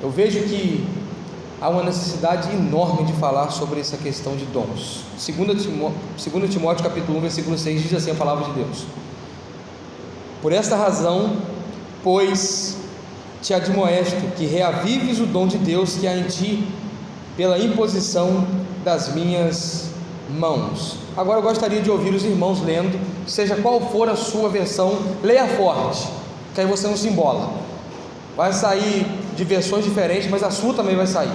eu vejo que há uma necessidade enorme de falar sobre essa questão de dons. 2 Timóteo capítulo 1, versículo 6 diz assim a palavra de Deus: por esta razão, pois, te admoesto que reavives o dom de Deus que há em ti, pela imposição das minhas mãos. Agora eu gostaria de ouvir os irmãos lendo, seja qual for a sua versão, leia forte, que aí você não se embola. Vai sair de versões diferentes, mas a sua também vai sair.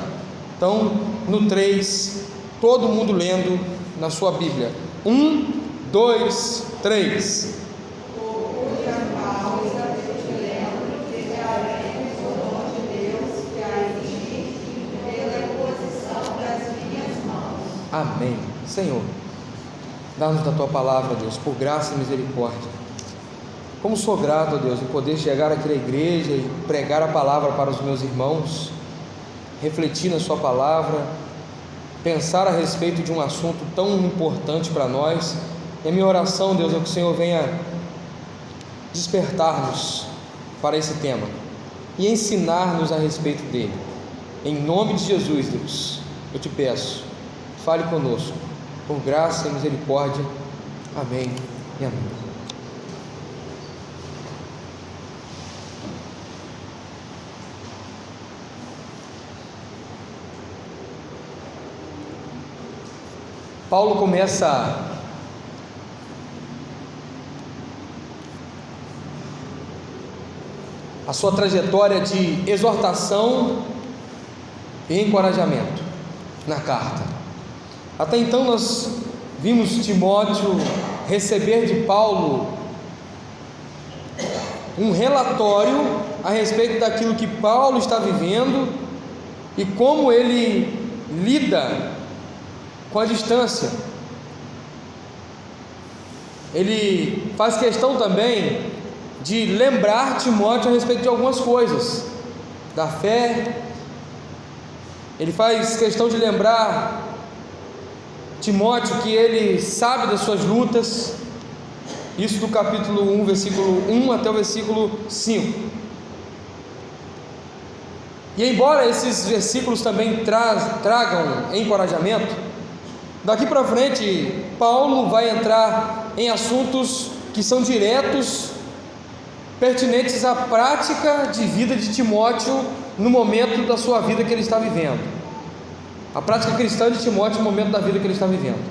Então, no 3, todo mundo lendo na sua Bíblia. 1, 2, 3. Amém. Senhor, dá-nos da Tua palavra, Deus, por graça e misericórdia. Como sou grato, Deus, de poder chegar aqui na igreja e pregar a palavra para os meus irmãos, refletir na Sua palavra, pensar a respeito de um assunto tão importante para nós. E a minha oração, Deus, é que o Senhor venha despertar-nos para esse tema e ensinar-nos a respeito dele. Em nome de Jesus, Deus, eu te peço, fale conosco, por graça e misericórdia. Amém e amém. Paulo começa a sua trajetória de exortação e encorajamento na carta. Até então nós vimos Timóteo receber de Paulo um relatório a respeito daquilo que Paulo está vivendo e como ele lida com a distância. Ele faz questão também de lembrar Timóteo a respeito de algumas coisas da fé. Ele faz questão de lembrar Timóteo que ele sabe das suas lutas, isso do capítulo 1, versículo 1 até o versículo 5. E embora esses versículos também tragam encorajamento, daqui para frente Paulo vai entrar em assuntos que são diretos, pertinentes à prática de vida de Timóteo no momento da sua vida que ele está vivendo. A prática cristã de Timóteo no momento da vida que ele está vivendo.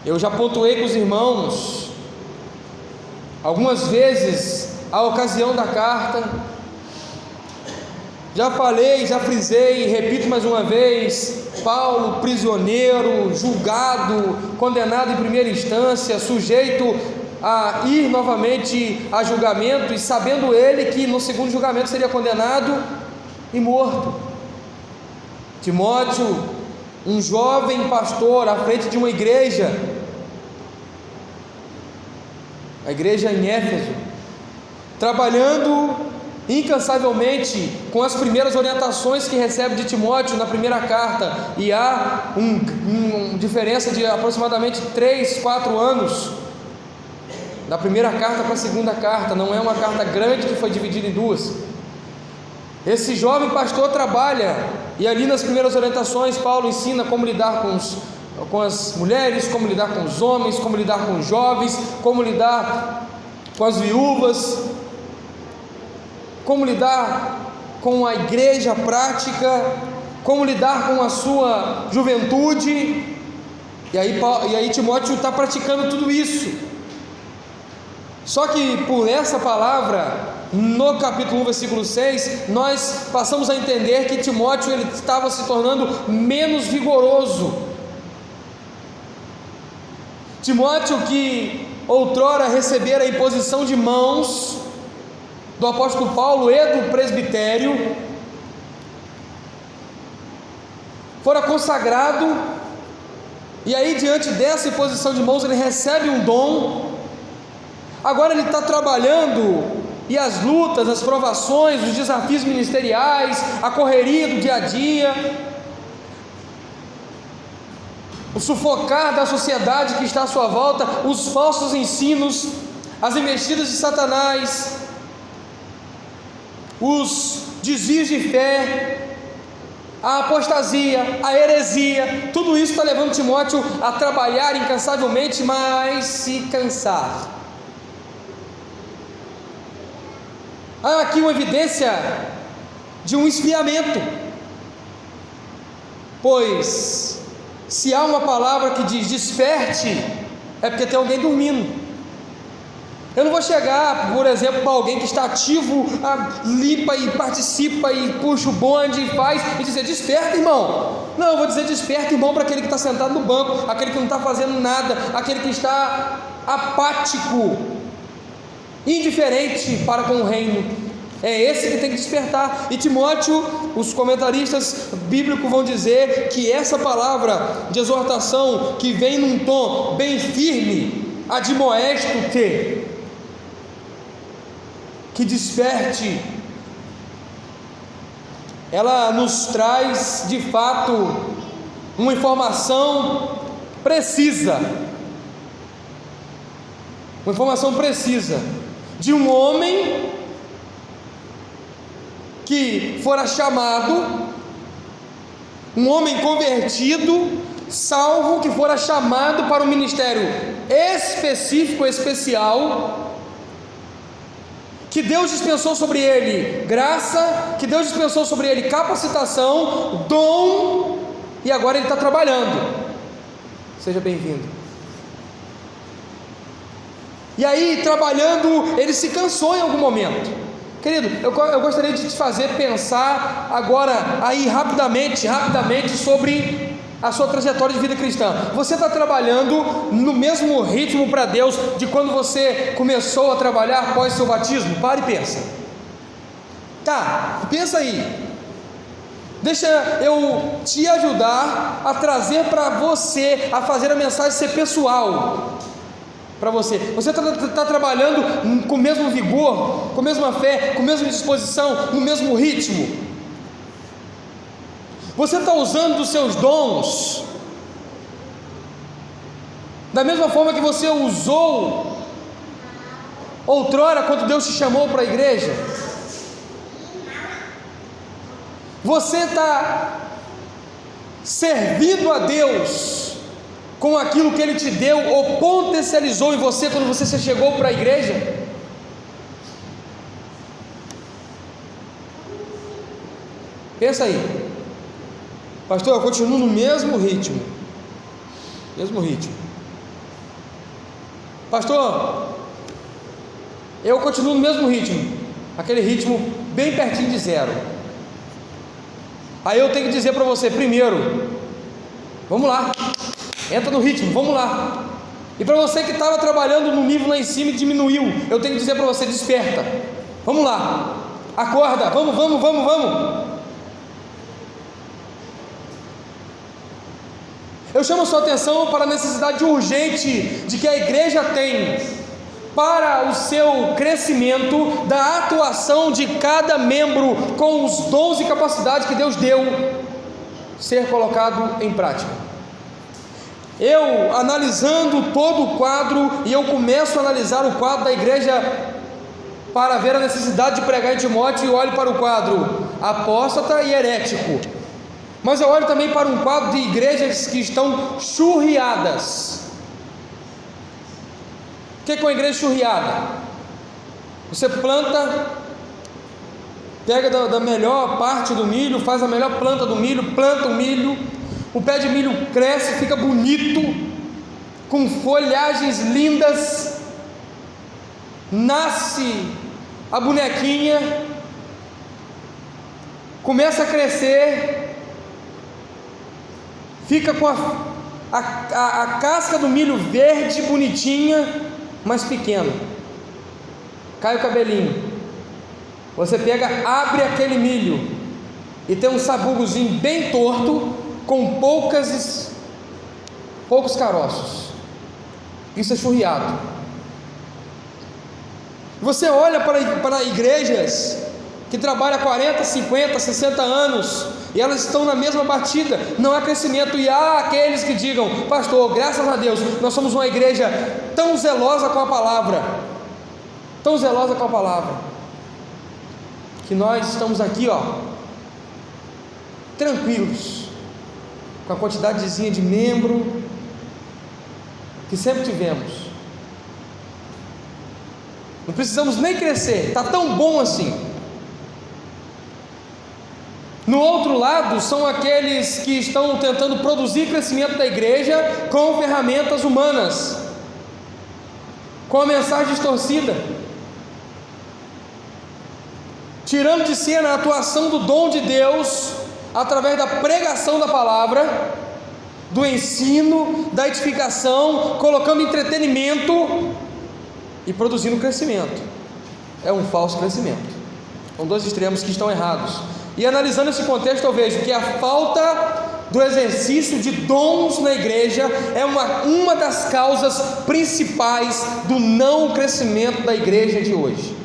Eu já pontuei com os irmãos algumas vezes a ocasião da carta. Já falei, já frisei e repito mais uma vez: Paulo, prisioneiro, julgado, condenado em primeira instância, sujeito a ir novamente a julgamento, e sabendo ele que no segundo julgamento seria condenado e morto. Timóteo, um jovem pastor à frente de uma igreja, a igreja em Éfeso, trabalhando incansavelmente com as primeiras orientações que recebe de Timóteo na primeira carta, e há uma diferença de aproximadamente 3, 4 anos da primeira carta para a segunda carta, não é uma carta grande que foi dividida em duas. Esse jovem pastor trabalha, e ali nas primeiras orientações Paulo ensina como lidar com as mulheres, como lidar com os homens, como lidar com os jovens, como lidar com as viúvas, como lidar com a igreja prática, como lidar com a sua juventude. E aí Timóteo está praticando tudo isso. Só que por essa palavra, no capítulo 1, versículo 6, nós passamos a entender que Timóteo ele estava se tornando menos vigoroso. Timóteo, que outrora recebera a imposição de mãos do apóstolo Paulo e do presbitério, fora consagrado, e aí diante dessa imposição de mãos ele recebe um dom. Agora ele está trabalhando, e as lutas, as provações, os desafios ministeriais, a correria do dia a dia, o sufocar da sociedade que está à sua volta, os falsos ensinos, as investidas de Satanás, os desvios de fé, a apostasia, a heresia, tudo isso está levando Timóteo a trabalhar incansavelmente, mas se cansar. Há aqui uma evidência de um esfriamento, pois se há uma palavra que diz desperte, é porque tem alguém dormindo. Eu não vou chegar, por exemplo, para alguém que está ativo, limpa e participa e puxa o bonde e faz, e dizer desperta, irmão. Não, eu vou dizer desperta, irmão, para aquele que está sentado no banco, aquele que não está fazendo nada, aquele que está apático, indiferente para com o reino. É esse que tem que despertar. E Timóteo, os comentaristas bíblicos vão dizer que essa palavra de exortação, que vem num tom bem firme, admoesto-te, que desperte, ela nos traz de fato uma informação precisa, de um homem que fora chamado, um homem convertido, salvo, que fora chamado para um ministério específico, especial, que Deus dispensou sobre ele graça, que Deus dispensou sobre ele capacitação, dom, e agora ele está trabalhando. Seja bem-vindo. E aí, trabalhando, ele se cansou em algum momento. Querido, eu gostaria de te fazer pensar agora, aí rapidamente sobre a sua trajetória de vida cristã. Você está trabalhando no mesmo ritmo para Deus de quando você começou a trabalhar após seu batismo? Para e pensa. Tá, pensa aí. Deixa eu te ajudar a trazer para você, a fazer a mensagem ser pessoal para você. Você está trabalhando com o mesmo vigor, com a mesma fé, com a mesma disposição, no mesmo ritmo? Você está usando os seus dons da mesma forma que você usou outrora quando Deus te chamou para a igreja? Você está servindo a Deus com aquilo que Ele te deu ou potencializou em você quando você chegou para a igreja? Pensa aí. Pastor, eu continuo no mesmo ritmo. Pastor, eu continuo no mesmo ritmo. Aquele ritmo bem pertinho de zero. Aí eu tenho que dizer para você, primeiro, vamos lá, entra no ritmo, vamos lá. E para você que estava trabalhando no nível lá em cima e diminuiu, eu tenho que dizer para você, desperta, vamos lá, acorda, vamos. Eu chamo a sua atenção para a necessidade urgente de que a igreja tem para o seu crescimento, da atuação de cada membro com os dons e capacidades que Deus deu, ser colocado em prática. Eu analisando todo o quadro, e eu começo a analisar o quadro da igreja para ver a necessidade de pregar em Timóteo, e olho para o quadro apóstata e herético, mas eu olho também para um quadro de igrejas que estão churriadas. O que é uma igreja churriada? Você planta, pega da melhor parte do milho, faz a melhor planta do milho, planta o milho, o pé de milho cresce, fica bonito, com folhagens lindas, nasce a bonequinha, começa a crescer, fica com a casca do milho verde, bonitinha, mas pequeno, cai o cabelinho, você pega, abre aquele milho e tem um sabugozinho bem torto, com poucos caroços. Isso é churriado. Você olha para igrejas que trabalham 40, 50, 60 anos, e elas estão na mesma batida, não há crescimento. E há aqueles que digam, pastor, graças a Deus, nós somos uma igreja tão zelosa com a palavra, que nós estamos aqui, tranquilos, com a quantidadezinha de membro que sempre tivemos. Não precisamos nem crescer, está tão bom assim. No outro lado, são aqueles que estão tentando produzir crescimento da igreja com ferramentas humanas, com a mensagem distorcida, tirando de cena a atuação do dom de Deus através da pregação da palavra, do ensino, da edificação, colocando entretenimento e produzindo crescimento. É um falso crescimento. São dois extremos que estão errados. E analisando esse contexto, eu vejo que a falta do exercício de dons na igreja é uma das causas principais do não crescimento da igreja de hoje.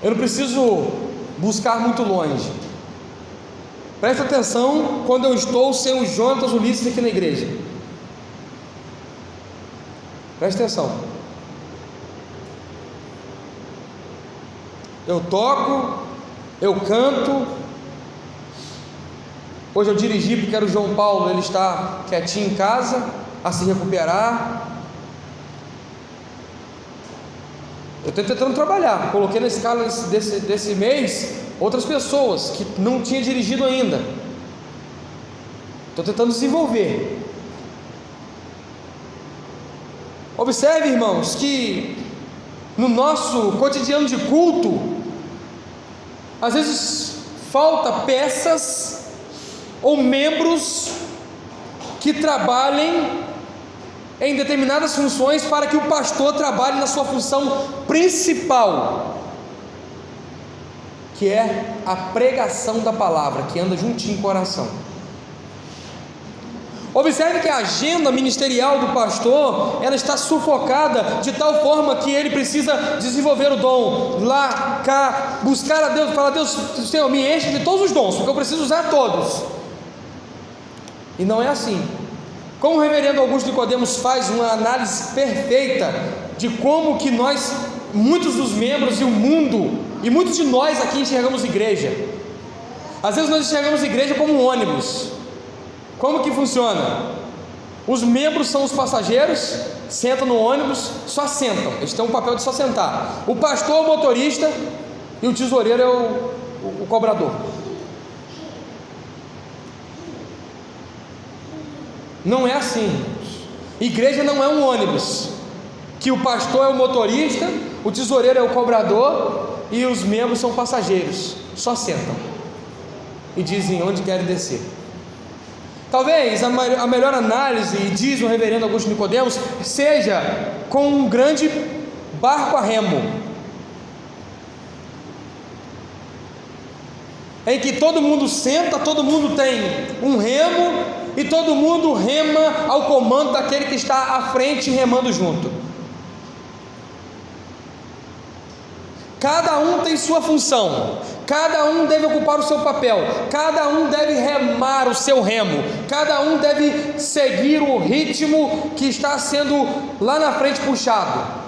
Eu não preciso buscar muito longe. Presta atenção quando eu estou sem o Jonatas Ulisses aqui na igreja. Presta atenção. Eu toco, eu canto. Hoje eu dirigi porque era o João Paulo, ele está quietinho em casa, a se recuperar. Eu estou tentando trabalhar, coloquei na escala desse mês outras pessoas que não tinham dirigido ainda. Estou tentando desenvolver. Observe, irmãos, que no nosso cotidiano de culto, às vezes falta peças ou membros que trabalhem em determinadas funções para que o pastor trabalhe na sua função principal, que é a pregação da palavra, que anda juntinho com o coração. Observe que a agenda ministerial do pastor, ela está sufocada de tal forma que ele precisa desenvolver o dom, lá, cá, buscar a Deus, falar: Deus, Senhor, me enche de todos os dons, porque eu preciso usar todos. E não é assim. Como o reverendo Augusto Nicodemos faz uma análise perfeita de como que nós, muitos dos membros e o mundo, e muitos de nós aqui enxergamos igreja. Às vezes nós enxergamos igreja como um ônibus. Como que funciona? Os membros são os passageiros, sentam no ônibus, só sentam, eles têm um papel de só sentar. O pastor é o motorista e o tesoureiro é o cobrador. Não é assim. Igreja não é um ônibus que o pastor é o motorista, o tesoureiro é o cobrador e os membros são passageiros, só sentam e dizem onde querem descer. Talvez a melhor análise, diz o reverendo Augusto Nicodemos, seja com um grande barco a remo, em que todo mundo senta, todo mundo tem um remo e todo mundo rema ao comando daquele que está à frente remando junto. Cada um tem sua função, cada um deve ocupar o seu papel, cada um deve remar o seu remo, cada um deve seguir o ritmo que está sendo lá na frente puxado.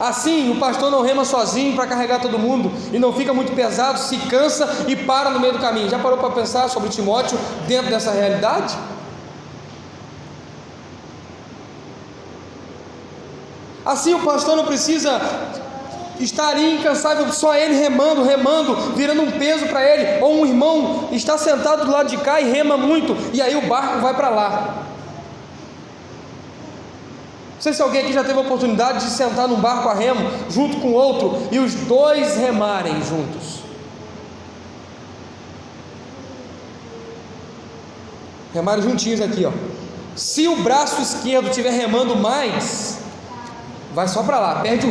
Assim, o pastor não rema sozinho para carregar todo mundo e não fica muito pesado, se cansa e para no meio do caminho. Já parou para pensar sobre Timóteo dentro dessa realidade? Assim, o pastor não precisa estar ali incansável, só ele remando, virando um peso para ele, ou um irmão está sentado do lado de cá e rema muito, e aí o barco vai para lá. Não sei se alguém aqui já teve a oportunidade de sentar num barco a remo junto com outro e os dois remarem juntos. Remarem juntinhos aqui, ó. Se o braço esquerdo estiver remando mais, vai só para lá, perde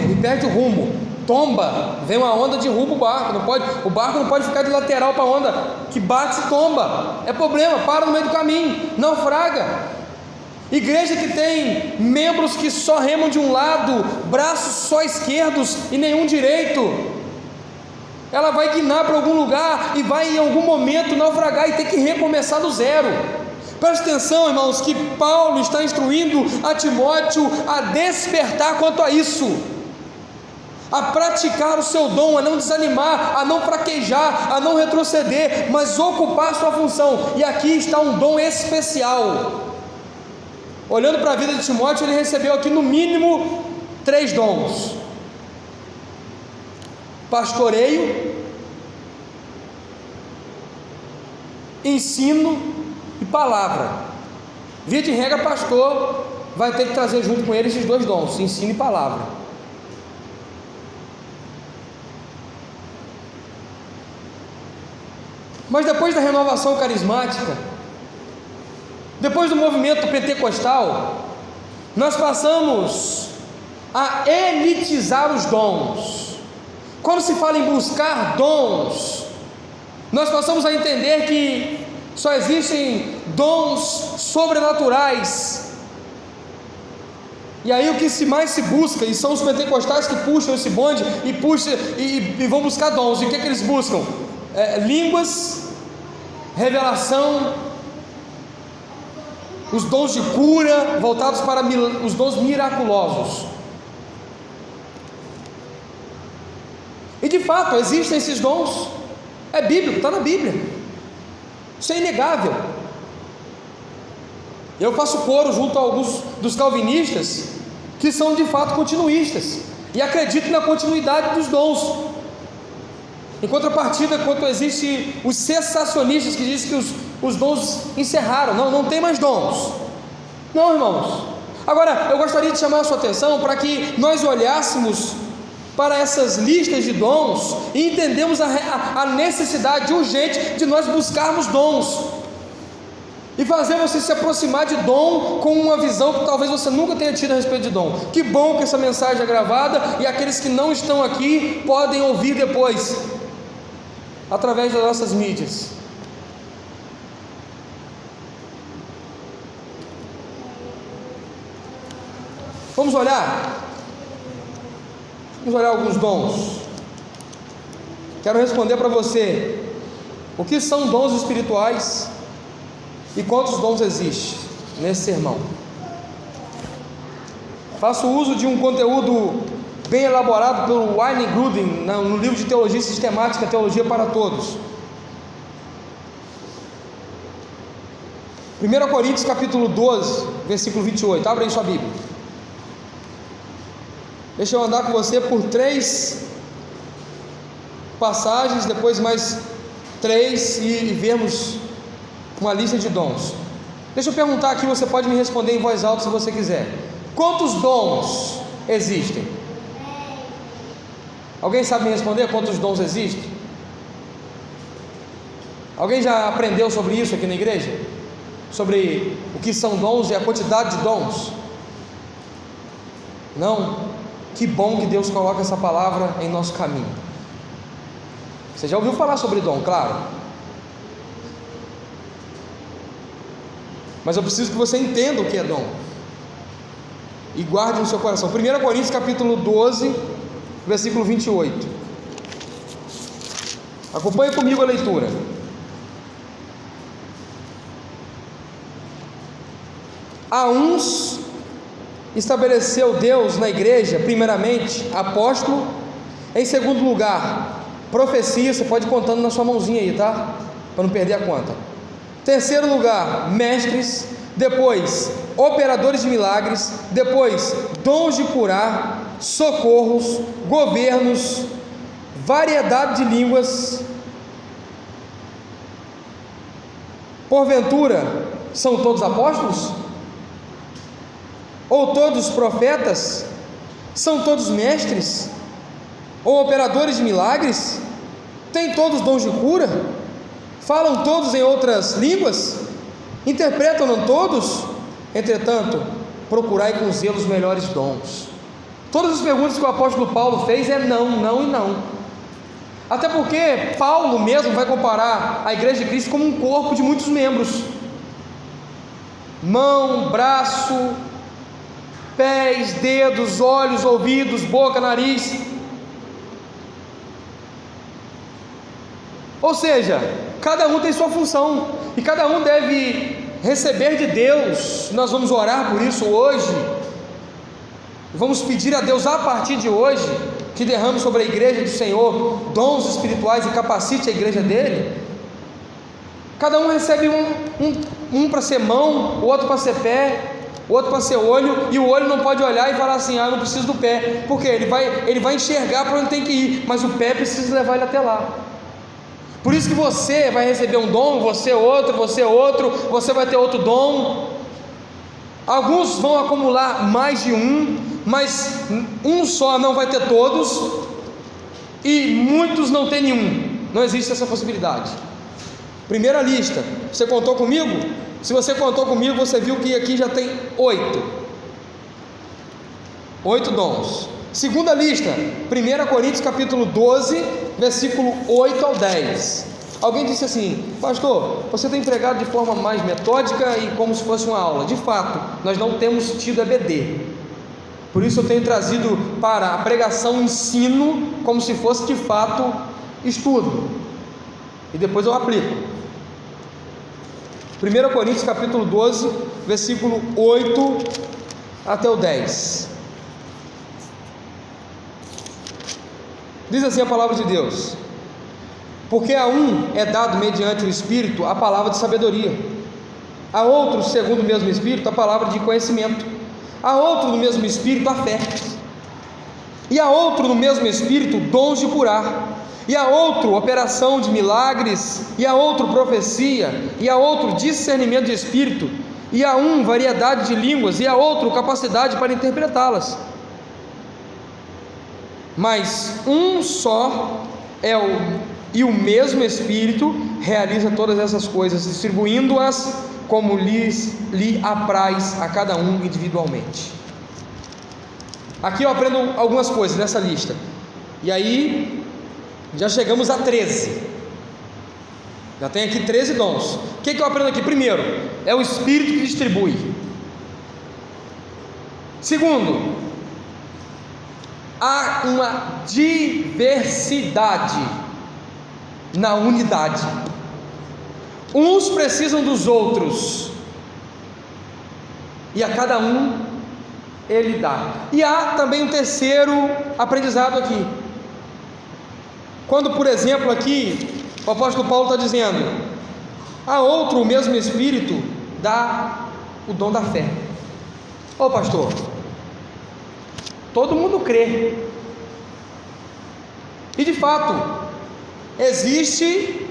o rumo, tomba, vem uma onda, derruba o barco não pode ficar de lateral para a onda que bate e tomba, é problema, para no meio do caminho, naufraga. Igreja que tem membros que só remam de um lado, braços só esquerdos e nenhum direito, ela vai guinar para algum lugar e vai em algum momento naufragar e ter que recomeçar do zero. Preste atenção, irmãos, que Paulo está instruindo a Timóteo a despertar quanto a isso, a praticar o seu dom, a não desanimar, a não fraquejar, a não retroceder, mas ocupar sua função. E aqui está um dom especial. Olhando para a vida de Timóteo, ele recebeu aqui no mínimo 3 dons: pastoreio, ensino e palavra. Via de regra, pastor vai ter que trazer junto com ele esses 2 dons, ensino e palavra. Mas depois da renovação carismática, depois do movimento pentecostal, nós passamos a elitizar os dons. Quando se fala em buscar dons, nós passamos a entender que só existem dons sobrenaturais. E aí o que mais se busca, e são os pentecostais que puxam esse bonde e vão buscar dons. E o que eles buscam? Línguas, revelação, os dons de cura, voltados para os dons miraculosos. E de fato existem esses dons, é bíblico, está na Bíblia, isso é inegável. Eu faço coro junto a alguns dos calvinistas que são de fato continuistas e acreditam na continuidade dos dons. Em contrapartida, quando existem os cessacionistas que dizem que os dons encerraram, não tem mais dons. Não, irmãos. Agora, eu gostaria de chamar a sua atenção para que nós olhássemos para essas listas de dons e entendemos a necessidade urgente de nós buscarmos dons e fazer você se aproximar de dom com uma visão que talvez você nunca tenha tido a respeito de dom. Que bom que essa mensagem é gravada e aqueles que não estão aqui podem ouvir depois através das nossas mídias. Vamos olhar alguns dons. Quero responder para você o que são dons espirituais e quantos dons existem nesse sermão. Faço uso de um conteúdo bem elaborado pelo Wayne Grudem no livro de Teologia Sistemática, Teologia para Todos. 1 Coríntios capítulo 12, versículo 28. Abra aí sua Bíblia. Deixa eu andar com você por 3 passagens, depois mais 3 e vermos uma lista de dons. Deixa eu perguntar aqui, você pode me responder em voz alta se você quiser. Quantos dons existem? Alguém sabe me responder quantos dons existem? Alguém já aprendeu sobre isso aqui na igreja? Sobre o que são dons e a quantidade de dons? Não? Que bom que Deus coloca essa palavra em nosso caminho. Você já ouviu falar sobre dom, claro, mas eu preciso que você entenda o que é dom e guarde no seu coração. 1 Coríntios capítulo 12, versículo 28. Acompanhe comigo a leitura. A uns estabeleceu Deus na igreja, primeiramente, apóstolo, em segundo lugar, profecia. Você pode ir contando na sua mãozinha aí, tá? Para não perder a conta. Terceiro lugar, mestres. Depois, operadores de milagres. Depois, dons de curar, socorros, governos, variedade de línguas. Porventura, são todos apóstolos? Ou todos profetas? São todos mestres? Ou operadores de milagres? Têm todos dons de cura? Falam todos em outras línguas? Interpretam-não todos? Entretanto, procurai com zelo os melhores dons. Todas as perguntas que o apóstolo Paulo fez é não, não e não. Até porque Paulo mesmo vai comparar a igreja de Cristo como um corpo de muitos membros: mão, braço, pés, dedos, olhos, ouvidos, boca, nariz. Ou seja, cada um tem sua função e cada um deve receber de Deus. Nós vamos orar por isso hoje. Vamos pedir a Deus a partir de hoje que derrame sobre a igreja do Senhor dons espirituais e capacite a igreja dele. Cada um recebe um para ser mão, o outro para ser pé, o outro para ser olho, e o olho não pode olhar e falar assim: eu não preciso do pé, porque ele vai enxergar para onde tem que ir, mas o pé precisa levar ele até lá. Por isso que você vai receber um dom, você outro, você vai ter outro dom. Alguns vão acumular mais de um, mas um só não vai ter todos, e muitos não tem nenhum. Não existe essa possibilidade. Primeira lista, você contou comigo? Se você contou comigo, você viu que aqui já tem 8 dons. Segunda lista, 1 Coríntios capítulo 12, versículo 8 ao 10. Alguém disse assim: pastor, você tem pregado de forma mais metódica e como se fosse uma aula. De fato, nós não temos tido EBD. Por isso eu tenho trazido para a pregação ensino, como se fosse de fato estudo, e depois eu aplico. 1 Coríntios capítulo 12, versículo 8 até o 10. Diz assim a palavra de Deus: porque a um é dado mediante o Espírito a palavra de sabedoria, a outro, segundo o mesmo Espírito, a palavra de conhecimento, a outro no mesmo Espírito a fé, e a outro no mesmo Espírito dons de curar, e a outro operação de milagres, e a outro profecia, e a outro discernimento de espírito, e a um variedade de línguas, e a outro capacidade para interpretá-las. Mas um só é o mesmo Espírito realiza todas essas coisas, distribuindo-as como lhe apraz a cada um individualmente. Aqui eu aprendo algumas coisas nessa lista, e aí já chegamos a 13. Já tem aqui 13 dons. O que eu aprendo aqui? Primeiro, é o Espírito que distribui. Segundo, há uma diversidade na unidade. Uns precisam dos outros, e a cada um ele dá. E há também um terceiro aprendizado aqui. Quando, por exemplo, aqui o apóstolo Paulo está dizendo: a outro o mesmo Espírito dá o dom da fé. Ô pastor, todo mundo crê, e de fato existe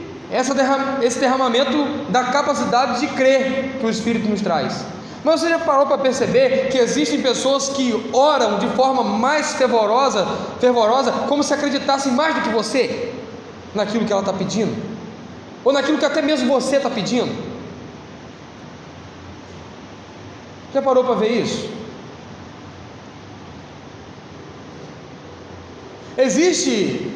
esse derramamento da capacidade de crer que o Espírito nos traz. Mas você já parou para perceber que existem pessoas que oram de forma mais fervorosa, como se acreditassem mais do que você naquilo que ela está pedindo, ou naquilo que até mesmo você está pedindo? Já parou para ver isso? Existe,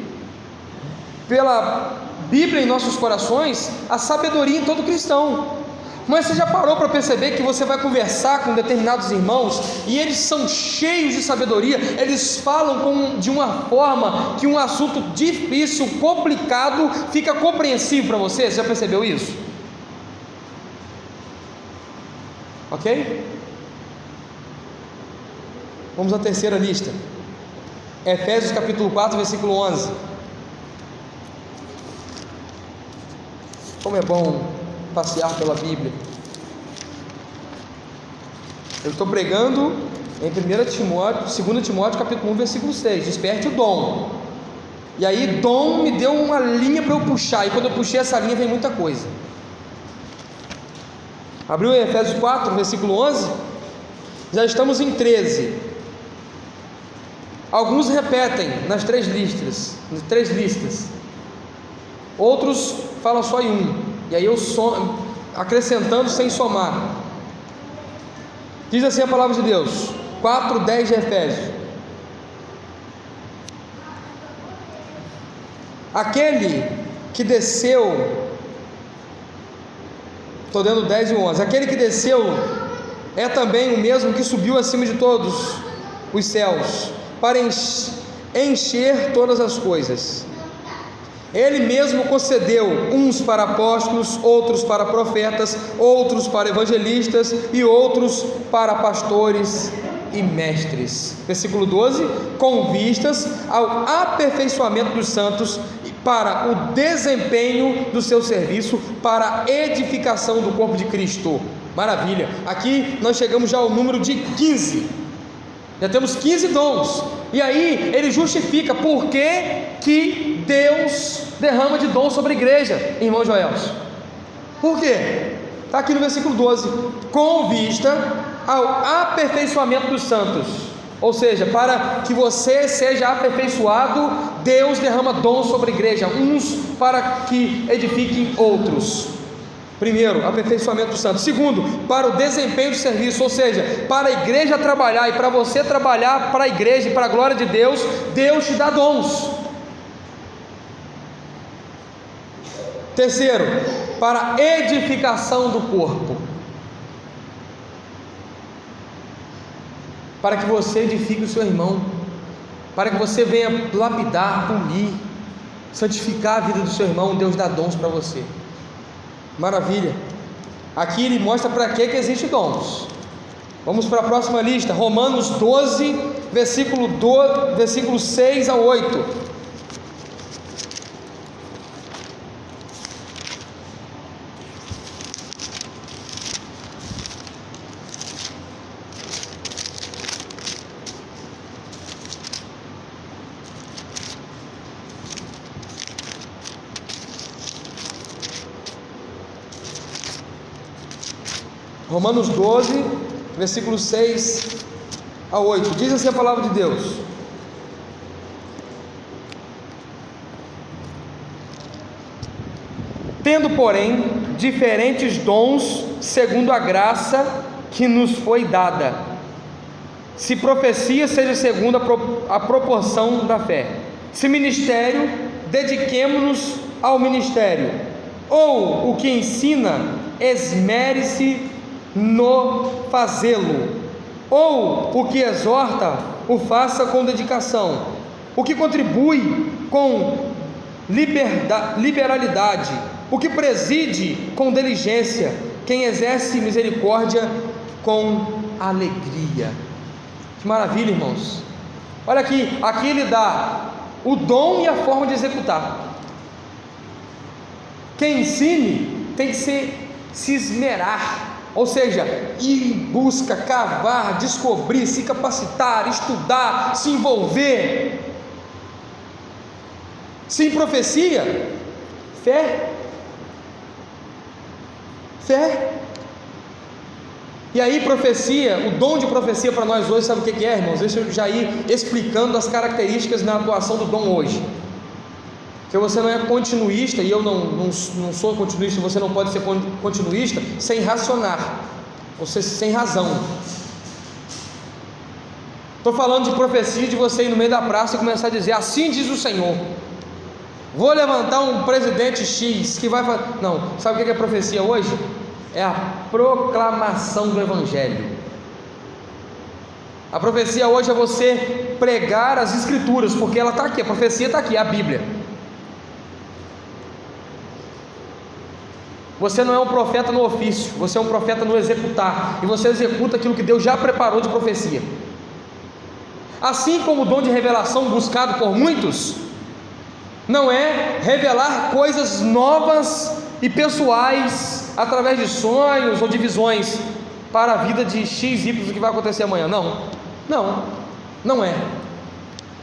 pela Bíblia em nossos corações, a sabedoria em todo cristão. Mas você já parou para perceber que você vai conversar com determinados irmãos e eles são cheios de sabedoria, eles falam de uma forma que um assunto difícil, complicado, fica compreensível para você? Você já percebeu isso? Ok? Vamos à terceira lista. Efésios capítulo 4, versículo 11. Como é bom passear pela Bíblia. Eu estou pregando em 2 Timóteo capítulo 1, versículo 6. Desperte o dom. E aí dom me deu uma linha para eu puxar, e quando eu puxei essa linha vem muita coisa. Abriu em Efésios 4, versículo 11. Já estamos em 13. Alguns repetem nas três listas. Outros falam só em um. E aí eu acrescentando sem somar. Diz assim a palavra de Deus, 4:10 de Efésios: aquele que desceu, estou dando 10 e 11, aquele que desceu é também o mesmo que subiu acima de todos os céus, para encher todas as coisas. Ele mesmo concedeu uns para apóstolos, outros para profetas, outros para evangelistas e outros para pastores e mestres. Versículo 12: com vistas ao aperfeiçoamento dos santos, para o desempenho do seu serviço, para a edificação do corpo de Cristo. Maravilha, aqui nós chegamos já ao número de 15, já temos 15 dons, e aí ele justifica por que Deus derrama de dom sobre a igreja, irmão Joelson. Por quê? Está aqui no versículo 12: com vista ao aperfeiçoamento dos santos, ou seja, para que você seja aperfeiçoado, Deus derrama dons sobre a igreja, uns para que edifiquem outros. Primeiro, aperfeiçoamento dos santos. Segundo, para o desempenho do serviço, ou seja, para a igreja trabalhar e para você trabalhar para a igreja e para a glória de Deus, Deus te dá dons. Terceiro, para a edificação do corpo, para que você edifique o seu irmão, para que você venha lapidar, polir, santificar a vida do seu irmão. Deus dá dons para você. Maravilha. Aqui ele mostra para que existe dons. Vamos para a próxima lista, Romanos 12, versículo 6 a 8. Romanos 12, versículos 6 a 8, diz assim a palavra de Deus: tendo, porém, diferentes dons, segundo a graça que nos foi dada, se profecia, seja segundo a proporção da fé; se ministério, dediquemo-nos ao ministério; ou o que ensina, esmere-se no fazê-lo; ou o que exorta, o faça com dedicação; o que contribui, com liberalidade; o que preside, com diligência; quem exerce misericórdia, com alegria. Que maravilha, irmãos! Olha aqui ele dá o dom e a forma de executar. Quem ensine tem que se esmerar, ou seja, ir em busca, cavar, descobrir, se capacitar, estudar, se envolver. Se em profecia, fé. E aí profecia, o dom de profecia para nós hoje, sabe o que é, irmãos? Deixa eu já ir explicando as características na atuação do dom hoje. Porque você não é continuista, e eu não sou continuista. Você não pode ser continuista sem racionar, ou seja, sem razão. Estou falando de profecia, de você ir no meio da praça e começar a dizer: assim diz o Senhor, vou levantar um presidente X que vai fazer. Não, sabe o que é profecia hoje? É a proclamação do Evangelho. A profecia hoje é você pregar as Escrituras, porque ela está aqui, a profecia está aqui, é a Bíblia. Você não é um profeta no ofício, você é um profeta no executar, e você executa aquilo que Deus já preparou de profecia. Assim como o dom de revelação buscado por muitos não é revelar coisas novas e pessoais através de sonhos ou de visões para a vida de X, Y, o que vai acontecer amanhã. Não é.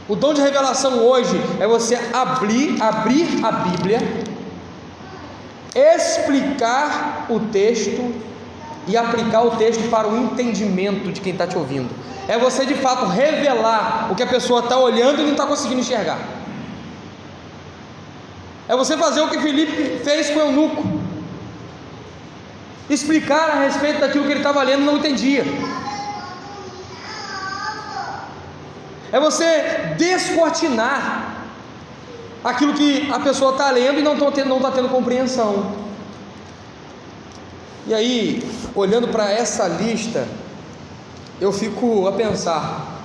O dom de revelação hoje é você abrir a Bíblia, explicar o texto e aplicar o texto para o entendimento de quem está te ouvindo. É você de fato revelar o que a pessoa está olhando e não está conseguindo enxergar. É você fazer o que Filipe fez com o eunuco, explicar a respeito daquilo que ele estava lendo e não entendia. É você descortinar aquilo que a pessoa está lendo e não está tendo compreensão. E aí, olhando para essa lista, eu fico a pensar: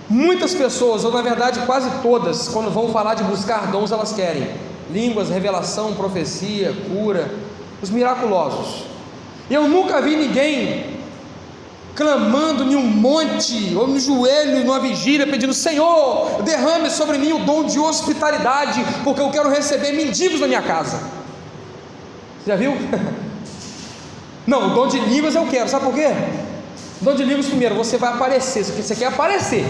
muitas pessoas, ou na verdade quase todas, quando vão falar de buscar dons, elas querem línguas, revelação, profecia, cura, os miraculosos. E eu nunca vi ninguém clamando em um monte, ou no joelho, numa vigília, pedindo: Senhor, derrame sobre mim o dom de hospitalidade, porque eu quero receber mendigos na minha casa. Você já viu? Não, o dom de línguas eu quero, sabe por quê? O dom de línguas, primeiro, você vai aparecer, você quer aparecer.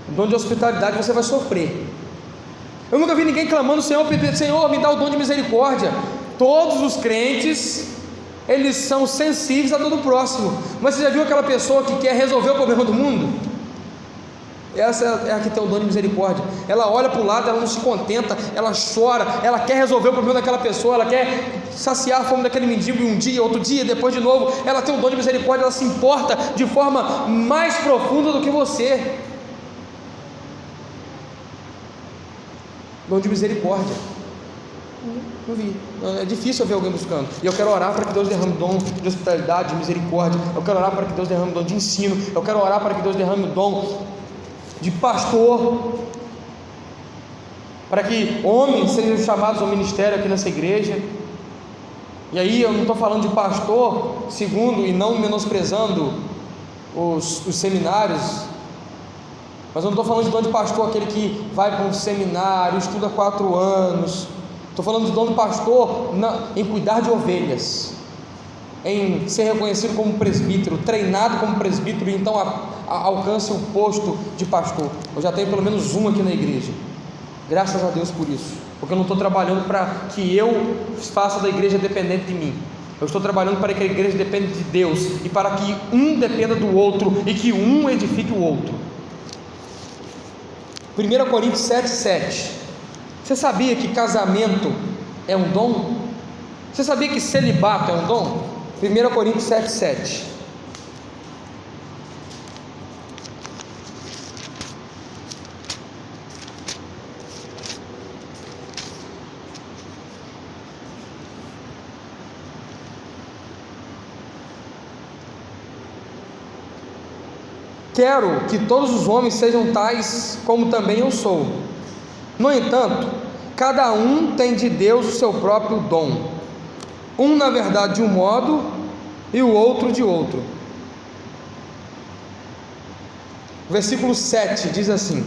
O dom de hospitalidade você vai sofrer. Eu nunca vi ninguém clamando: Senhor, Senhor, me dá o dom de misericórdia. Todos os crentes, eles são sensíveis a todo o próximo, mas você já viu aquela pessoa que quer resolver o problema do mundo? Essa é a que tem o dom de misericórdia. Ela olha para o lado, ela não se contenta, ela chora, ela quer resolver o problema daquela pessoa, ela quer saciar a fome daquele mendigo, e um dia, outro dia, depois de novo, ela tem o dom de misericórdia, ela se importa de forma mais profunda do que você. Dom de misericórdia. Não vi. É difícil eu ver alguém buscando. E eu quero orar para que Deus derrame o dom de hospitalidade, de misericórdia. Eu quero orar para que Deus derrame o dom de ensino. Eu quero orar para que Deus derrame o dom de pastor, para que homens sejam chamados ao ministério aqui nessa igreja. E aí eu não estou falando de pastor segundo, e não menosprezando os seminários, mas eu não estou falando de dom de pastor aquele que vai para um seminário, estuda 4 anos. Estou falando de dom de pastor em cuidar de ovelhas, em ser reconhecido como presbítero, treinado como presbítero, e então alcance o posto de pastor. Eu já tenho pelo menos um aqui na igreja, graças a Deus por isso, porque eu não estou trabalhando para que eu faça da igreja dependente de mim. Eu estou trabalhando para que a igreja dependa de Deus, e para que um dependa do outro, e que um edifique o outro. 1 Coríntios 7:7. Você sabia que casamento é um dom? Você sabia que celibato é um dom? 1 Coríntios 7:7. Quero que todos os homens sejam tais como também eu sou. No entanto, cada um tem de Deus o seu próprio dom. Um na verdade de um modo, e o outro de outro. Versículo 7 diz assim,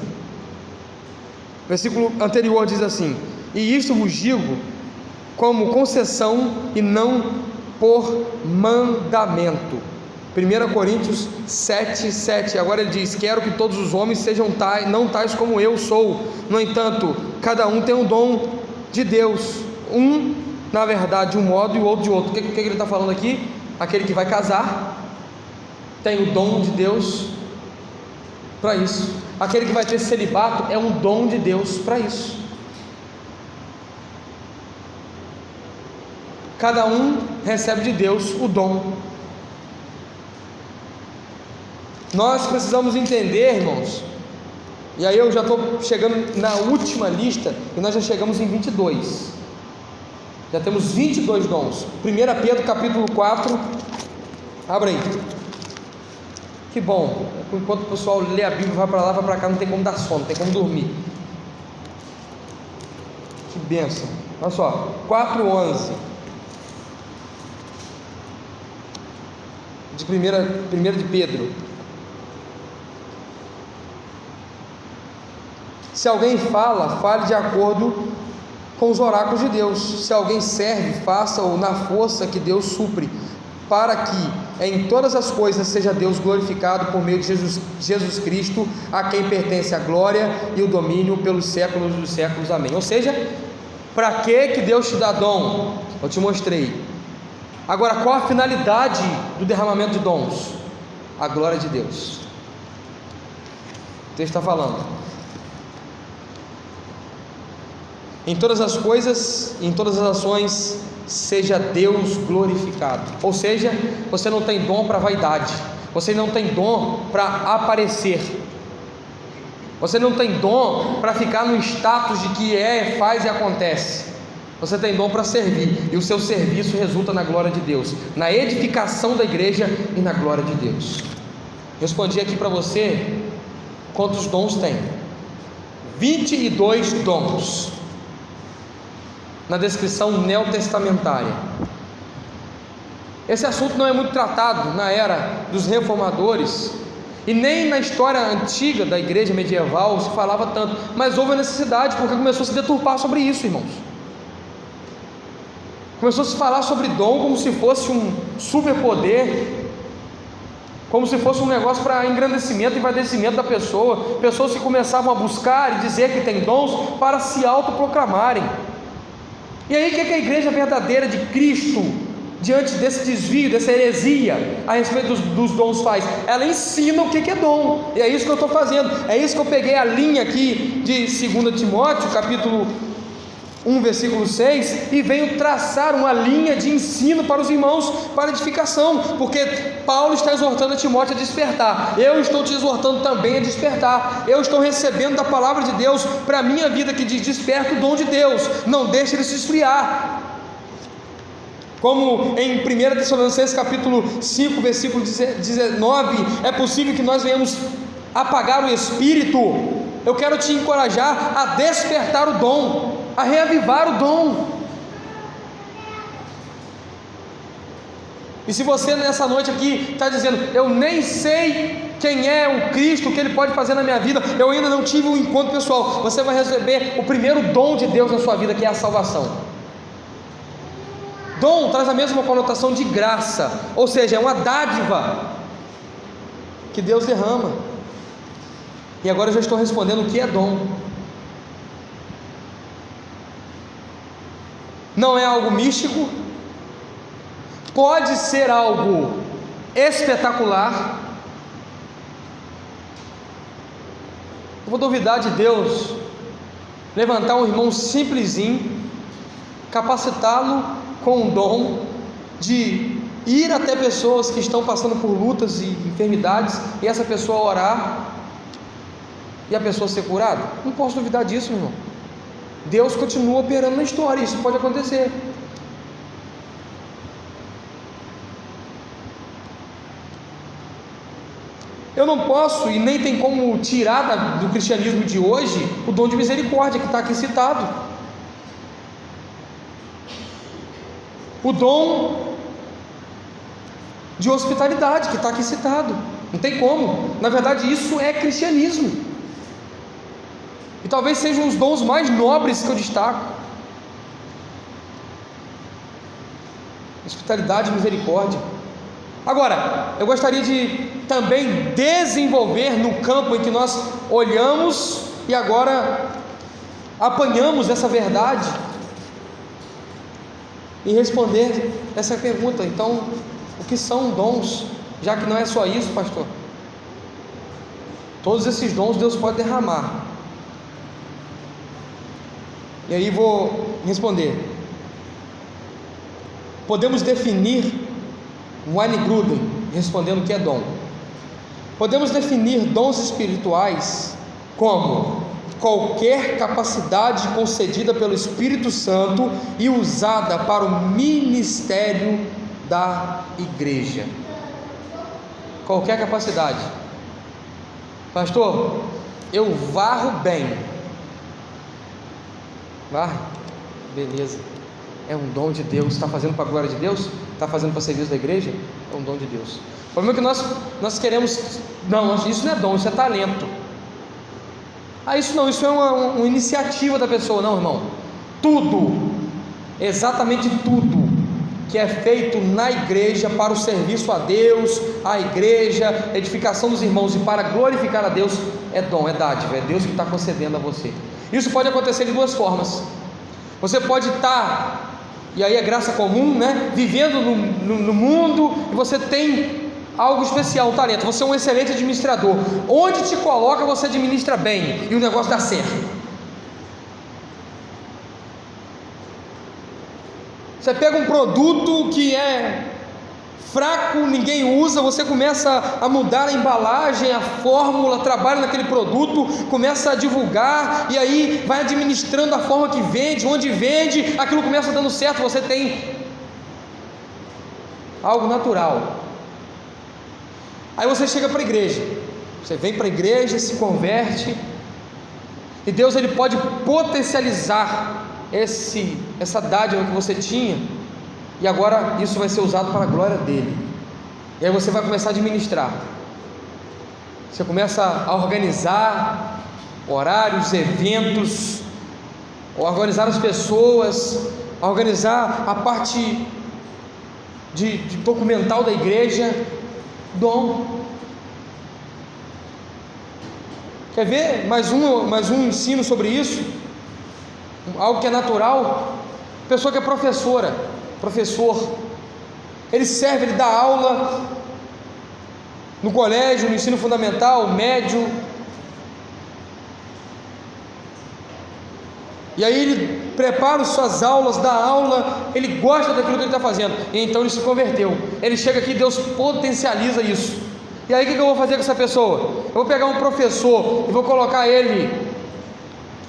versículo anterior diz assim: e isto vos digo como concessão e não por mandamento. 1 Coríntios 7:7. Agora ele diz: quero que todos os homens sejam tais, não tais como eu sou. No entanto, cada um tem um dom de Deus, um na verdade de um modo e o outro de outro. O que ele está falando aqui? Aquele que vai casar tem o dom de Deus para isso. Aquele que vai ter celibato é um dom de Deus para isso. Cada um recebe de Deus o dom. Nós precisamos entender, irmãos, e aí eu já estou chegando na última lista, e nós já chegamos em 22, já temos 22 dons. 1 Pedro capítulo 4, abra aí. Que bom, enquanto o pessoal lê a Bíblia, vai para lá, vai para cá, não tem como dar sono, não tem como dormir. Que bênção. Olha só, 4:11 de 1 de Pedro. Se alguém fala, fale de acordo com os oráculos de Deus. Se alguém serve, faça-o na força que Deus supre, para que em todas as coisas seja Deus glorificado por meio de Jesus Cristo, a quem pertence a glória e o domínio pelos séculos dos séculos. Amém. Ou seja, para que Deus te dá dom? Eu te mostrei. Agora, qual a finalidade do derramamento de dons? A glória de Deus. O texto está falando: em todas as coisas, em todas as ações, seja Deus glorificado. Ou seja, você não tem dom para vaidade, você não tem dom para aparecer, você não tem dom para ficar no status de que faz e acontece. Você tem dom para servir, e o seu serviço resulta na glória de Deus, na edificação da igreja e na glória de Deus. Respondi aqui para você quantos dons tem. 22 dons na descrição neotestamentária. Esse assunto não é muito tratado na era dos reformadores, e nem na história antiga da igreja medieval se falava tanto, mas houve a necessidade, porque começou a se deturpar sobre isso, irmãos. Começou a se falar sobre dom como se fosse um superpoder, como se fosse um negócio para engrandecimento e envaidecimento da pessoa. Pessoas que começavam a buscar e dizer que tem dons para se autoproclamarem. E aí o que a igreja verdadeira de Cristo, diante desse desvio, dessa heresia a respeito dos dons faz? Ela ensina o que é dom, e é isso que eu estou fazendo. É isso que eu peguei a linha aqui de 2 Timóteo, capítulo 1, versículo 6, e venho traçar uma linha de ensino para os irmãos, para edificação, porque Paulo está exortando a Timóteo a despertar. Eu estou te exortando também a despertar. Eu estou recebendo da palavra de Deus para a minha vida, que diz: desperta o dom de Deus, não deixe ele se esfriar. Como em 1 Tessalonicenses capítulo 5, versículo 19, é possível que nós venhamos apagar o espírito. Eu quero te encorajar a despertar o dom, a reavivar o dom. E se você nessa noite aqui está dizendo: eu nem sei quem é o Cristo, o que Ele pode fazer na minha vida, eu ainda não tive um encontro pessoal, você vai receber o primeiro dom de Deus na sua vida, que é a salvação. Dom traz a mesma conotação de graça, ou seja, é uma dádiva que Deus derrama. E agora eu já estou respondendo o que é dom. Não é algo místico, pode ser algo espetacular. Eu vou duvidar de Deus levantar um irmão simplesinho, capacitá-lo com o dom de ir até pessoas que estão passando por lutas e enfermidades, e essa pessoa orar e a pessoa ser curada. Não posso duvidar disso, meu irmão. Deus continua operando na história, isso pode acontecer. Eu não posso e nem tem como tirar do cristianismo de hoje o dom de misericórdia que está aqui citado, o dom de hospitalidade que está aqui citado. Não tem como. Na verdade, isso é cristianismo. E talvez sejam os dons mais nobres que eu destaco: hospitalidade e misericórdia. Agora, eu gostaria de também desenvolver no campo em que nós olhamos e agora apanhamos essa verdade, e responder essa pergunta. Então, o que são dons? Já que não é só isso, pastor. Todos esses dons Deus pode derramar. E aí vou responder. Podemos definir Wayne Grudem, respondendo o que é dom. Podemos definir dons espirituais como qualquer capacidade concedida pelo Espírito Santo e usada para o ministério da igreja. Qualquer capacidade. Pastor, eu varro bem. Varre? Beleza. É um dom de Deus. Está fazendo para a glória de Deus? Está fazendo para serviço da igreja? É um dom de Deus. O problema é que nós queremos... Não, isso não é dom, isso é talento. Isso não, isso é uma iniciativa da pessoa. Não, irmão. Tudo, exatamente tudo que é feito na igreja para o serviço a Deus, a igreja, a edificação dos irmãos e para glorificar a Deus, é dom, é dádiva, é Deus que está concedendo a você. Isso pode acontecer de duas formas. Você pode estar, e aí é graça comum, né? Vivendo no mundo, e você tem algo especial, um talento. Você é um excelente administrador. Onde te coloca, você administra bem e o negócio dá certo. Você pega um produto que é fraco, ninguém usa, você começa a mudar a embalagem, a fórmula, trabalha naquele produto, começa a divulgar, e aí vai administrando a forma que vende, onde vende, aquilo começa dando certo, você tem algo natural. Aí você chega para a igreja, você vem para a igreja, se converte, E Deus, Ele pode potencializar essa dádiva que você tinha, e agora isso vai ser usado para a glória dEle. E aí você vai começar a administrar. Você começa a organizar horários, eventos, organizar as pessoas, organizar a parte de documental da igreja. Dom. Quer ver mais um ensino sobre isso? Algo que é natural. Pessoa que é professor, ele serve, ele dá aula no colégio, no ensino fundamental, médio, e aí ele prepara suas aulas, dá aula, ele gosta daquilo que ele está fazendo, e então ele se converteu. Ele chega aqui, Deus potencializa isso. E aí o que eu vou fazer com essa pessoa? Eu vou pegar um professor e vou colocar ele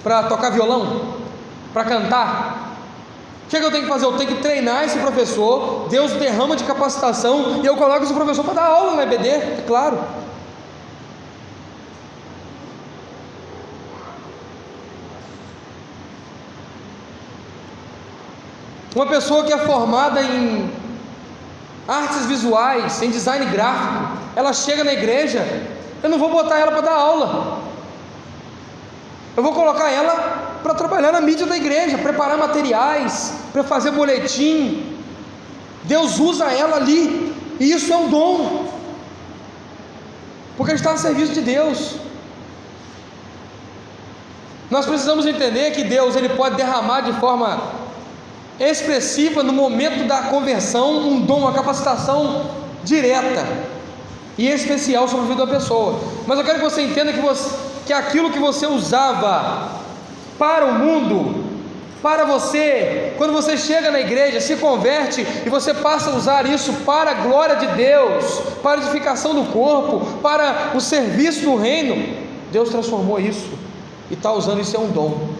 para tocar violão, para cantar. O que eu tenho que fazer? Eu tenho que treinar esse professor. Deus derrama de capacitação e eu coloco esse professor para dar aula na EBD, é claro. Uma pessoa que é formada em artes visuais, em design gráfico, ela chega na igreja, eu não vou botar ela para dar aula, eu vou colocar ela para trabalhar na mídia da igreja, preparar materiais, para fazer boletim. Deus usa ela ali, e isso é um dom, porque ele está a serviço de Deus. Nós precisamos entender que Deus, ele pode derramar de forma expressiva no momento da conversão um dom, uma capacitação direta e especial sobre a vida da pessoa. Mas eu quero que você entenda que aquilo que você usava para o mundo, para você, quando você chega na igreja, se converte e você passa a usar isso para a glória de Deus, para a edificação do corpo, para o serviço do reino, Deus transformou isso e está usando isso, é um dom.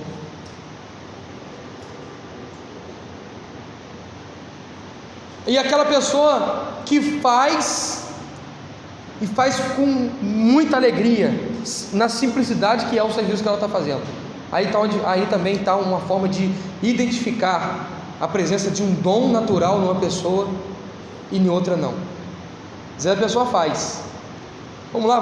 E aquela pessoa que faz, e faz com muita alegria, na simplicidade que é o serviço que ela está fazendo, aí também está uma forma de identificar a presença de um dom natural numa pessoa e em outra não. Às vezes a pessoa faz, vamos lá,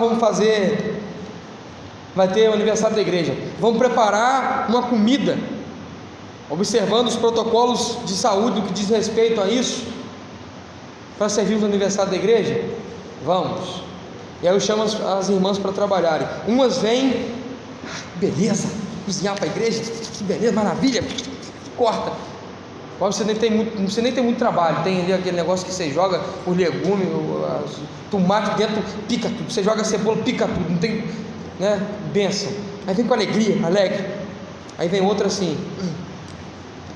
vai ter o aniversário da igreja, vamos preparar uma comida, observando os protocolos de saúde, no que diz respeito a isso, para servir o aniversário da igreja. Vamos. E aí eu chamo as irmãs para trabalharem. Umas vêm, beleza, cozinhar para a igreja, que beleza, maravilha, corta. Mas você nem tem muito trabalho. Tem ali aquele negócio que você joga os legumes, tomate dentro, pica tudo. Você joga a cebola, pica tudo. Não tem, né? Bênção. Aí vem com alegria, alegre. Aí vem outra assim,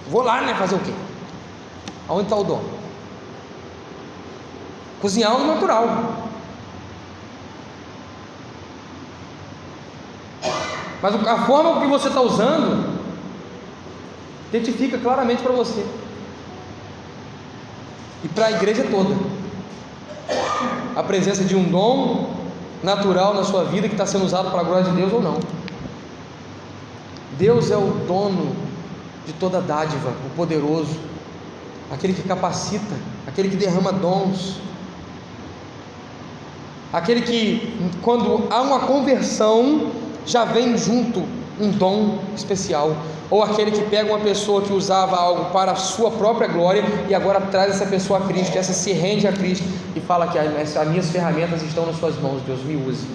vou lá, né? Fazer o quê? Aonde está o dom? Cozinhar é natural, mas a forma que você está usando identifica claramente para você e para a igreja toda a presença de um dom natural na sua vida que está sendo usado para a glória de Deus ou não. Deus é o dono de toda dádiva, o poderoso, aquele que capacita, aquele que derrama dons, aquele que, quando há uma conversão, já vem junto um dom especial, ou aquele que pega uma pessoa que usava algo para a sua própria glória e agora traz essa pessoa a Cristo, essa se rende a Cristo e fala que as minhas ferramentas estão nas suas mãos, Deus me use.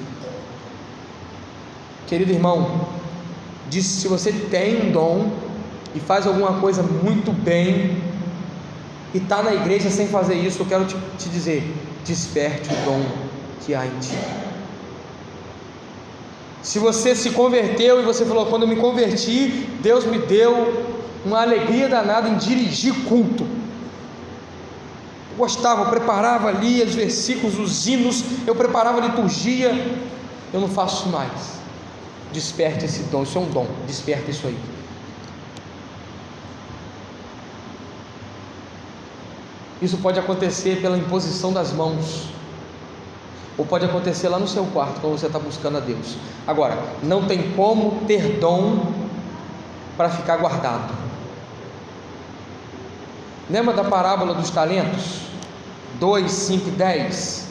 Querido irmão, se você tem um dom e faz alguma coisa muito bem e está na igreja sem fazer isso, eu quero te dizer, desperte o dom que há em ti. Se você se converteu e você falou, quando eu me converti, Deus me deu uma alegria danada em dirigir culto, eu gostava, eu preparava ali os versículos, os hinos, eu preparava a liturgia, eu não faço isso mais. Desperte esse dom, isso é um dom, desperte isso aí. Isso pode acontecer pela imposição das mãos. ou pode acontecer lá no seu quarto, quando você está buscando a Deus. Agora, não tem como ter dom para ficar guardado. Lembra da parábola dos talentos? 2, 5 e 10.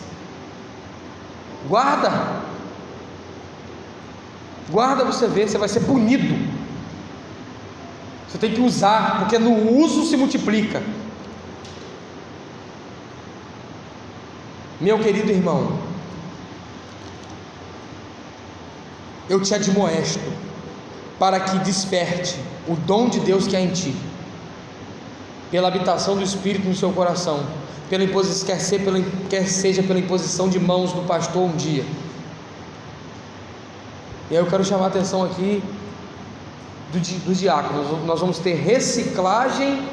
Guarda para você ver, você vai ser punido. Você tem que usar, porque no uso se multiplica. Meu querido irmão, eu te admoesto para que desperte o dom de Deus que há em ti, pela habitação do Espírito no seu coração, quer seja pela imposição de mãos do pastor um dia. E aí eu quero chamar a atenção aqui dos diáconos. Nós vamos ter reciclagem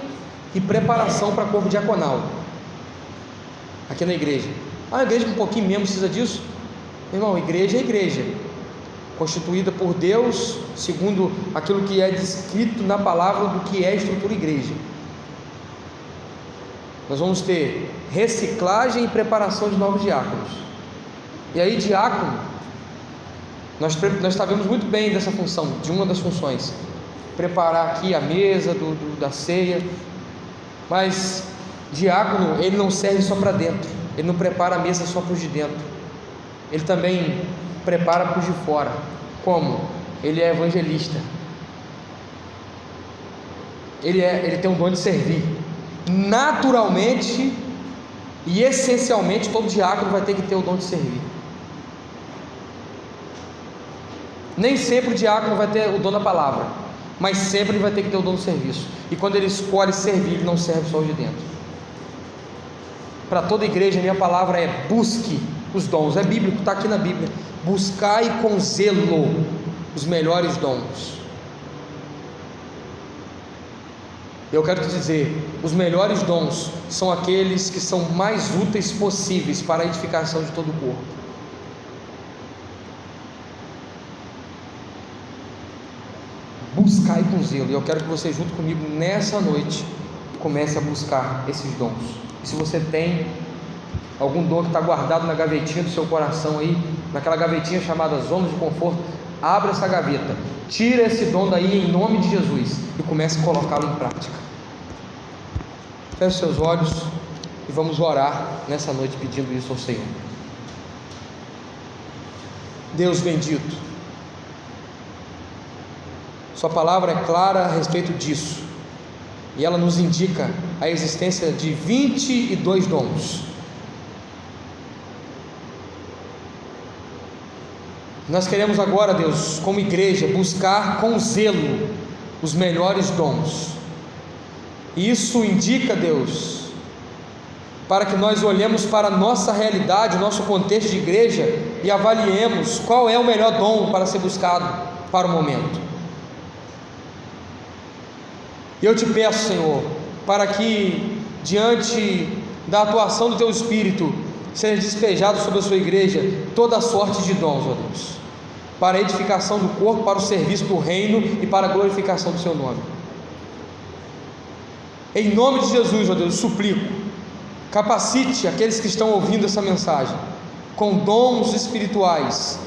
e preparação para corpo diaconal aqui na igreja. A igreja com um pouquinho mesmo precisa disso? Meu irmão, igreja é igreja, constituída por Deus, segundo aquilo que é descrito na palavra do que é a estrutura igreja. Nós vamos ter reciclagem e preparação de novos diáconos. E aí, diácono, nós sabemos muito bem dessa função, de uma das funções, preparar aqui a mesa da ceia. Mas diácono, ele não serve só para dentro, ele não prepara a mesa só para os de dentro, ele também prepara para os de fora. Como? Ele é evangelista, ele tem um dom de servir. Naturalmente e essencialmente, todo diácono vai ter que ter o dom de servir. Nem sempre o diácono vai ter o dom da palavra, mas sempre ele vai ter que ter o dom do serviço. E quando ele escolhe servir, ele não serve só os de dentro. Para toda igreja, a minha palavra é: busque os dons. É bíblico, está aqui na Bíblia. Buscai com zelo os melhores dons. Eu quero te dizer, os melhores dons são aqueles que são mais úteis possíveis para a edificação de todo o corpo. Buscai com zelo. E eu quero que você, junto comigo, nessa noite, comece a buscar esses dons. E se você tem algum dom que está guardado na gavetinha do seu coração aí, naquela gavetinha chamada zona de conforto, abra essa gaveta, tira esse dom daí em nome de Jesus e comece a colocá-lo em prática. Feche seus olhos e vamos orar nessa noite pedindo isso ao Senhor. Deus bendito, Sua palavra é clara a respeito disso, e ela nos indica a existência de 22 dons. Nós queremos agora, Deus, como igreja, buscar com zelo os melhores dons. E isso indica, Deus, para que nós olhemos para a nossa realidade, o nosso contexto de igreja, e avaliemos qual é o melhor dom para ser buscado para o momento. E eu te peço, Senhor, para que diante da atuação do Teu Espírito seja despejado sobre a Sua igreja toda a sorte de dons, ó Deus, para a edificação do corpo, para o serviço do reino e para a glorificação do Seu nome. Em nome de Jesus, ó Deus, suplico, capacite aqueles que estão ouvindo essa mensagem com dons espirituais,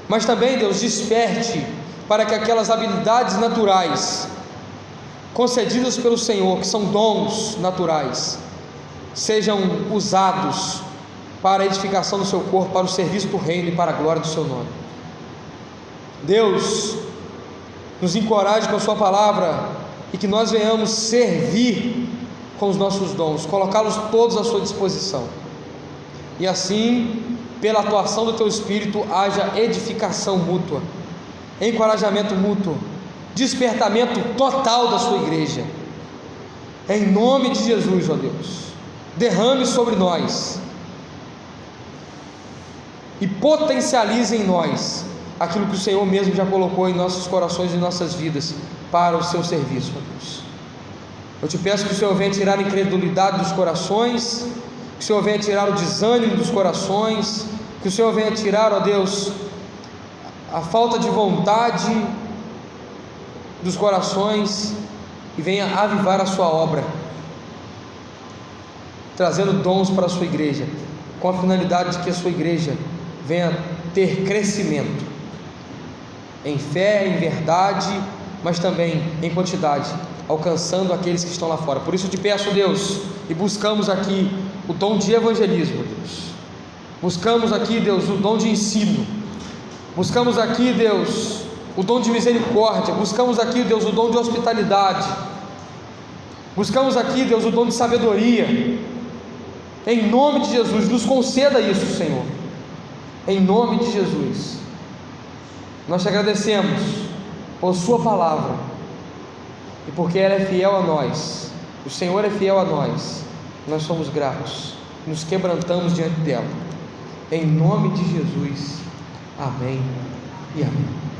mas também, Deus, desperte para que aquelas habilidades naturais concedidas pelo Senhor, que são dons naturais, sejam usados para a edificação do Seu corpo, para o serviço do reino e para a glória do Seu nome. Deus, nos encoraje com a Sua palavra e que nós venhamos servir com os nossos dons, colocá-los todos à Sua disposição, e assim, pela atuação do Teu Espírito, haja edificação mútua, encorajamento mútuo, despertamento total da Sua igreja. Em nome de Jesus, ó Deus, derrame sobre nós e potencialize em nós aquilo que o Senhor mesmo já colocou em nossos corações e nossas vidas para o Seu serviço, ó Deus. Eu te peço que o Senhor venha tirar a incredulidade dos corações, que o Senhor venha tirar o desânimo dos corações, que o Senhor venha tirar, ó Deus, a falta de vontade dos corações e venha avivar a Sua obra, trazendo dons para a Sua igreja, com a finalidade de que a Sua igreja venha ter crescimento em fé, em verdade, mas também em quantidade, alcançando aqueles que estão lá fora. Por isso eu te peço, Deus, e buscamos aqui o dom de evangelismo, Deus. Buscamos aqui, Deus, o dom de ensino. Buscamos aqui, Deus, o dom de misericórdia. Buscamos aqui, Deus, o dom de hospitalidade. Buscamos aqui, Deus, o dom de sabedoria. Em nome de Jesus, nos conceda isso, Senhor. Em nome de Jesus. Nós te agradecemos por sua palavra e porque ela é fiel a nós. O Senhor é fiel a nós. Nós somos gratos, nos quebrantamos diante dela. Em nome de Jesus. Amém e amém.